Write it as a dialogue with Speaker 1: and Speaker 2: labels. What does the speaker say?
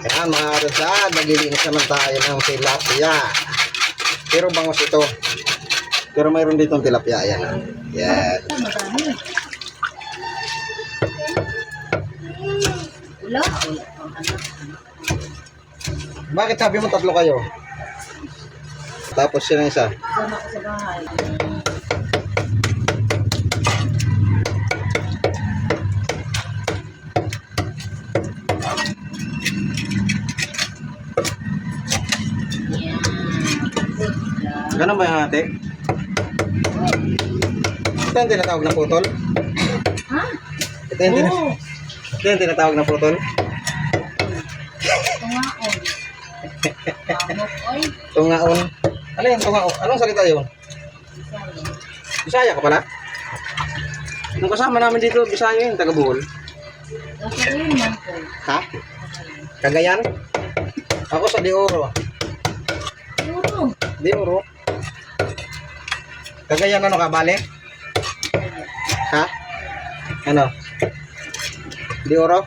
Speaker 1: Yan mga karudsad, naglilinis naman tayo ng tilapia. Pero bangos ito. Pero mayroon ditong tilapia. Yan. Yan. Bakit sabi mo tatlo kayo? Tapos yun ang isa.
Speaker 2: Sama ko sa bahay.
Speaker 1: Ganun ba yung ate? Ito yung tinatawag na putol?
Speaker 2: Ha?
Speaker 1: Ito yung tinatawag na putol?
Speaker 2: Tungaon. Pamok, oy.
Speaker 1: Tungaon. Ano yung tungaon? Anong salita yun? Bisaya ka pala? Nung kasama namin dito, Bisaya yun, taga Bohol.
Speaker 2: Sasabihin man ko.
Speaker 1: Ha? Cagayan? Ako sa De Oro.
Speaker 2: Puro.
Speaker 1: De Oro? Cagayan ano ka, bale? Ha? Ano? De Oro?